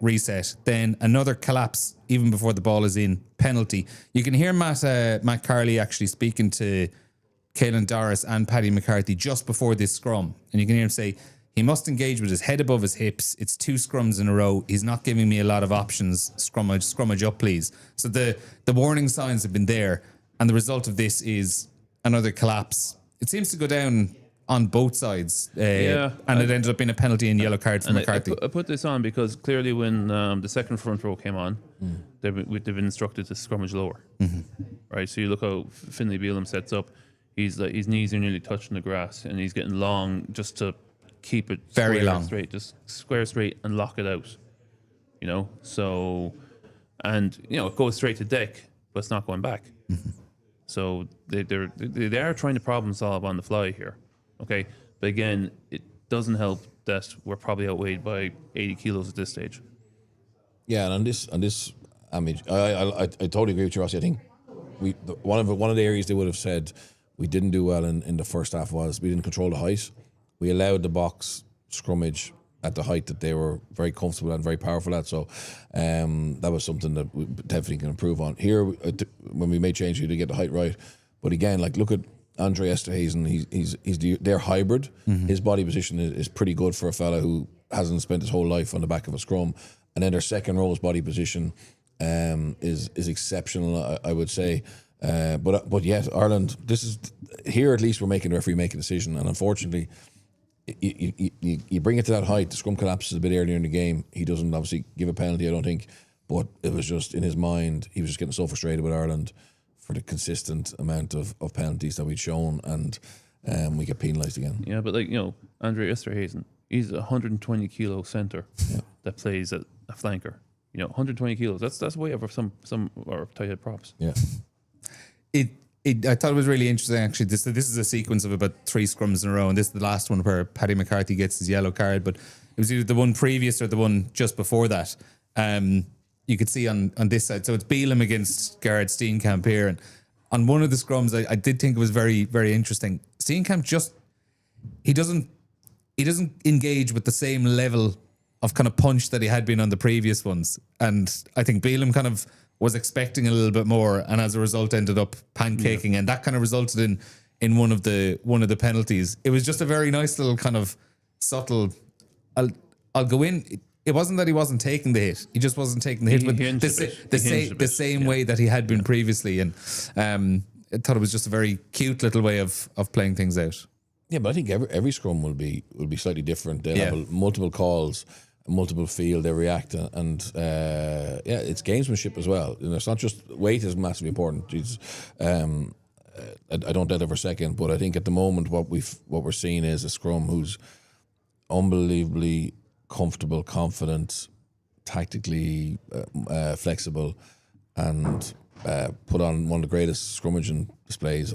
Reset, then another collapse even before the ball is in, penalty. You can hear Matt Carley actually speaking to Caelan Doris and Paddy McCarthy just before this scrum, and you can hear him say he must engage with his head above his hips. It's 2 scrums in a row. He's not giving me a lot of options. Scrummage up, please. So the warning signs have been there, and the result of this is another collapse. It seems to go down on both sides, and it ended up being a penalty and yellow card for McCarthy. I put this on because clearly when the second front row came on, they've been instructed to scrummage lower. Right, so you look how Finlay Beelum sets up. He's like, his knees are nearly touching the grass, and he's getting long just to keep it very long, straight, just square straight and lock it out. You know, so and it goes straight to deck, but it's not going back. So they are trying to problem solve on the fly here. Okay, but again, it doesn't help that we're probably outweighed by 80 kilos at this stage. Yeah, and on this image, I totally agree with you, Rossi. I think one of the areas they would have said we didn't do well in the first half was we didn't control the height. We allowed the Boks scrummage at the height that they were very comfortable and very powerful at. So that was something that we definitely can improve on. Here, when we made change, we did get the height right. But again, like look at Andre Esterhazen, he's their hybrid. His body position is pretty good for a fella who hasn't spent his whole life on the back of a scrum. And then their second row's body position is exceptional, I would say. But yet Ireland, this is here at least we're making the referee make a decision, and unfortunately, you bring it to that height. The scrum collapses a bit earlier in the game. He doesn't obviously give a penalty, I don't think, but it was just in his mind. He was just getting so frustrated with Ireland for the consistent amount of penalties that we'd shown, and we get penalised again. Yeah, but Andre Esterhazen, he's a 120 kilo centre that plays at a flanker. 120 kilos. That's way over some of our tight head props. Yeah. I thought it was really interesting actually. This is a sequence of about 3 scrums in a row, and this is the last one where Paddy McCarthy gets his yellow card, but it was either the one previous or the one just before that. You could see on this side. So it's Beelum against Garrett Steenkamp here. And on one of the scrums, I did think it was very, very interesting. Steenkamp he doesn't engage with the same level of kind of punch that he had been on the previous ones. And I think Beelum kind of was expecting a little bit more, and as a result ended up pancaking, and that kind of resulted in one of the penalties. It was just a very nice little kind of subtle, I'll go in. It wasn't that he wasn't taking the hit; he just wasn't taking the hit, but the same way that he had been previously. And I thought it was just a very cute little way of playing things out. Yeah, but I think every scrum will be slightly different. They'll have multiple calls, multiple field. They react, and it's gamesmanship as well. It's not just weight is massively important. I don't doubt it for a second, but I think at the moment what we're seeing is a scrum who's unbelievably comfortable, confident, tactically flexible, and put on one of the greatest scrummaging displays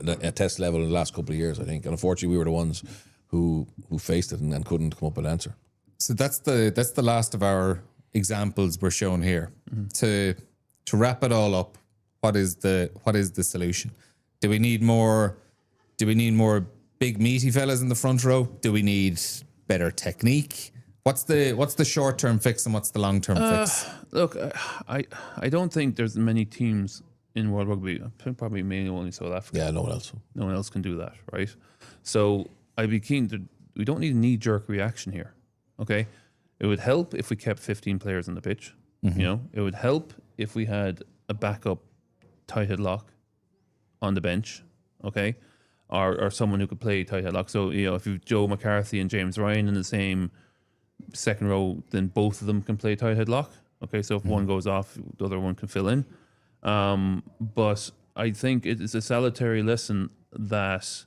at test level in the last couple of years, I think. And unfortunately, we were the ones who faced it and couldn't come up with an answer. So that's the last of our examples we're shown here. To wrap it all up, what is the solution? Do we need more big meaty fellas in the front row? Do we need better technique? What's the short term fix and what's the long term fix? Look, I don't think there's many teams in World Rugby. I think probably mainly only South Africa. Yeah, no one else. No one else can do that, right? So I'd be keen to. We don't need a knee jerk reaction here. Okay, it would help if we kept 15 players on the pitch. You know, it would help if we had a backup tight head lock on the bench. Okay, or someone who could play tight head lock. So you know, if you've Joe McCarthy and James Ryan in the same second row, then both of them can play tight head lock. Okay, so if one goes off, the other one can fill in. But I think it is a salutary lesson that,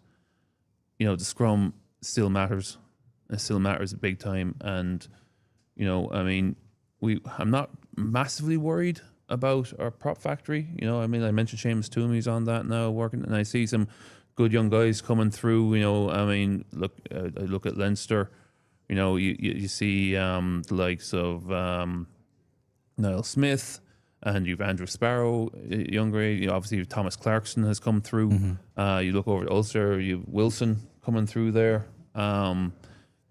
you know, the scrum still matters. It still matters big time. And, you know, I mean, I'm not massively worried about our prop factory. You know, I mean, I mentioned Seamus Toomey's on that now working, and I see some good young guys coming through. You know, I mean, I look at Leinster. You know, you see the likes of Niall Smith, and you've Andrew Sparrow, younger. You know, obviously Thomas Clarkson has come through. You look over at Ulster, you've Wilson coming through there. Down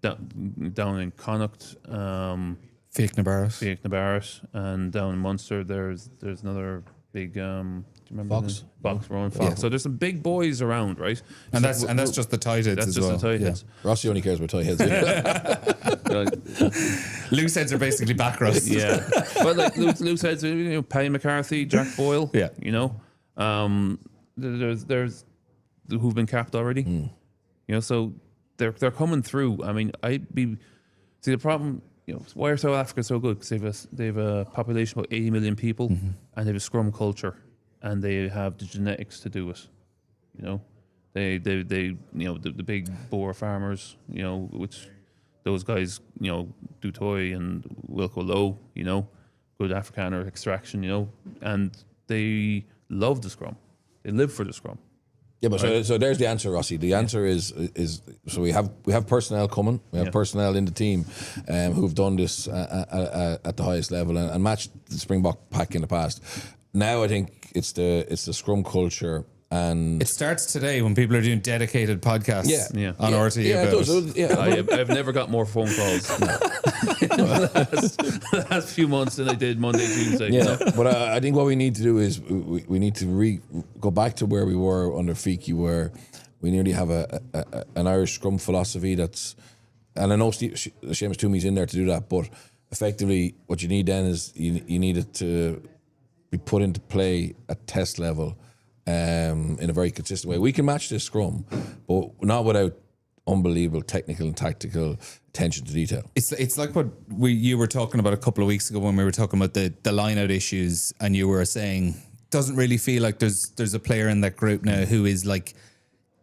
in Connacht, Fiach na Barrett. and down in Munster, there's another big. Do you remember Boks? Boks, Rowan Fox. Yeah. So there's some big boys around, right? And that's just the tight heads That's as just well. the tight heads. Rossi only cares about tight heads. Loose heads are basically back rows. Yeah, but like loose heads, you know, Paddy McCarthy, Jack Boyle. Yeah. You know, there's who've been capped already. You know, so they're coming through. I mean, see the problem. You know, why are South Africa so good? Because they've a population of about 80 million people, and they have a scrum culture, and they have the genetics to do it. You know, they you know, the big Boer farmers. You know, which those guys, you know, Du Toit and Wilco Low. You know, good Afrikaner extraction. You know, and they love the scrum. They live for the scrum. Yeah, but so there's the answer, Rossi. The answer is so we have personnel coming. We have personnel in the team who've done this at the highest level and matched the Springbok pack in the past. Now I think it's the scrum culture. And it starts today when people are doing dedicated podcasts on RTÉ about it. Yeah, I've never got more phone calls in the last few months than I did Monday, Tuesday. Yeah, You know? but I think what we need to do is we need to go back to where we were under Fiki, where we nearly have an Irish scrum philosophy that's, and I know Seamus Toomey's in there to do that, but effectively what you need then is you need it to be put into play at test level. In a very consistent way. We can match this scrum, but not without unbelievable technical and tactical attention to detail. It's like what you were talking about a couple of weeks ago when we were talking about the line out issues, and you were saying doesn't really feel like there's a player in that group now who is like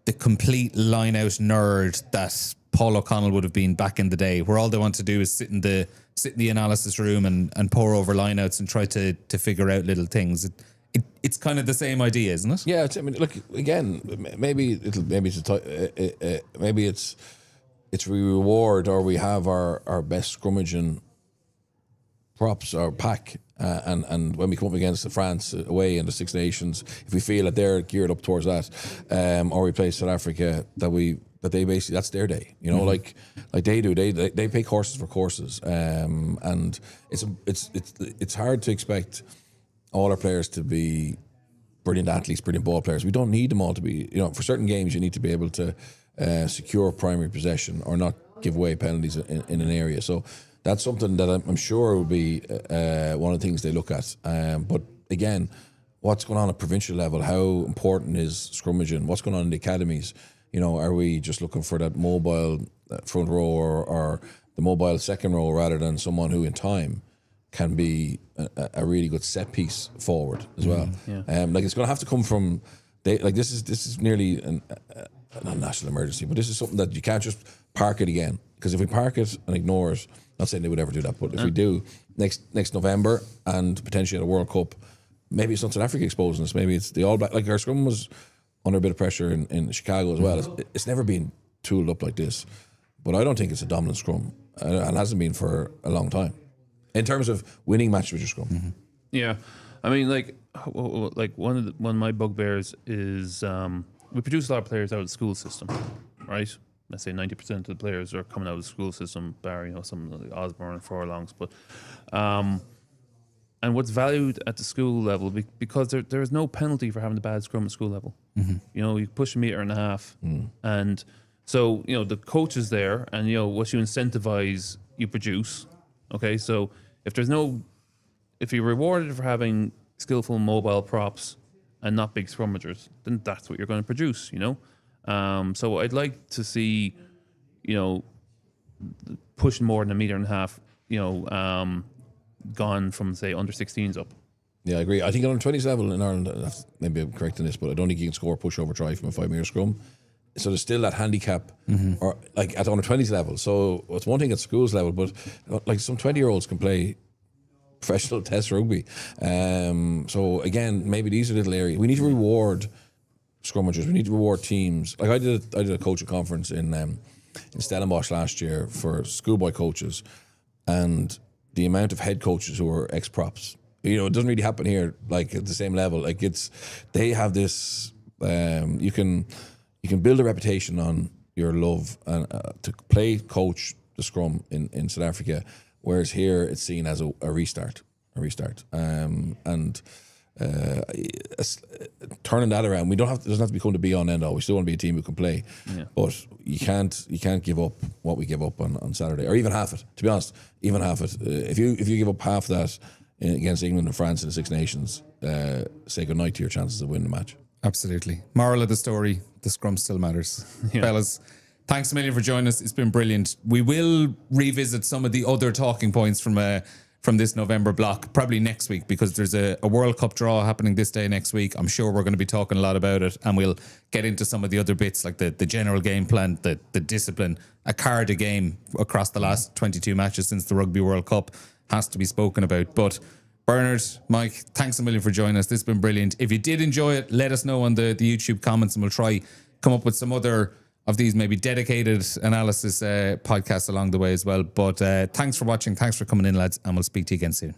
the complete line out nerd that Paul O'Connell would have been back in the day, where all they want to do is sit in the analysis room and pore over lineouts and try to figure out little things. It's kind of the same idea, isn't it? Yeah, I mean, look again. Maybe it's we reward or we have our best scrummaging props or pack, and when we come up against the France away in the Six Nations, if we feel that they're geared up towards that, or we play South Africa, that they basically that's their day, you know, like they do. They pick horses for courses, and it's hard to expect all our players to be brilliant athletes, brilliant ball players. We don't need them all to be, you know, for certain games you need to be able to secure primary possession or not give away penalties in an area. So that's something that I'm sure will be one of the things they look at. But again, what's going on at provincial level? How important is scrummaging? What's going on in the academies? You know, are we just looking for that mobile front row or the mobile second row rather than someone who in time can be a really good set piece forward as well. Like it's going to have to come from, this is nearly not a national emergency, but this is something that you can't just park it again. Because if we park it and ignore it, not saying they would ever do that, but if we do next November and potentially at a World Cup, maybe it's not South Africa exposing us. Maybe it's the All Black. Like our scrum was under a bit of pressure in Chicago as well. It's never been tooled up like this, but I don't think it's a dominant scrum, and hasn't been for a long time. In terms of winning matches with your scrum. Yeah, I mean, like one of my bugbears is we produce a lot of players out of the school system, right? let's say 90% of the players are coming out of the school system, bar, you know, some like Osborne and Furlongs. But and what's valued at the school level, because there is no penalty for having a bad scrum at school level. You know, you push 1.5 meters, and so, you know, the coach is there, and, you know, what you incentivize, you produce. Okay, so if you're rewarded for having skillful mobile props and not big scrummagers, then that's what you're going to produce, you know. So I'd like to see, you know, pushing more than 1.5 meters, you know, gone from, say, under 16s up. Yeah, I agree. I think on 20s level in Ireland, maybe I'm correct in this, but I don't think you can score push over try from a 5 metre scrum. So there's still that handicap, or like at under 20s level. So it's one thing at schools level, but like some 20-year-olds can play professional test rugby. So again, maybe these are little areas. We need to reward scrummagers. We need to reward teams. Like I did a coaching conference in Stellenbosch last year for schoolboy coaches, and the amount of head coaches who are ex-props. You know, it doesn't really happen here, like at the same level. Like they have this. You can build a reputation on your love and to play coach the scrum in South Africa, whereas here it's seen as a restart, and turning that around. It doesn't have to become the be all and end all. We still want to be a team who can play, but you can't give up what we give up on Saturday, or even half it. To be honest, even half it. If you give up half that against England and France in the Six Nations, say goodnight to your chances of winning the match. Absolutely. Moral of the story, the scrum still matters. Fellas, thanks a million for joining us. It's been brilliant. We will revisit some of the other talking points from this November block, probably next week, because there's a World Cup draw happening this day next week. I'm sure we're going to be talking a lot about it, and we'll get into some of the other bits, like the general game plan, the discipline. A card a game across the last 22 matches since the Rugby World Cup has to be spoken about. But Bernard, Mike, thanks a million for joining us. This has been brilliant. If you did enjoy it, let us know on the YouTube comments, and we'll try come up with some other of these maybe dedicated analysis podcasts along the way as well. But thanks for watching. Thanks for coming in, lads, and we'll speak to you again soon.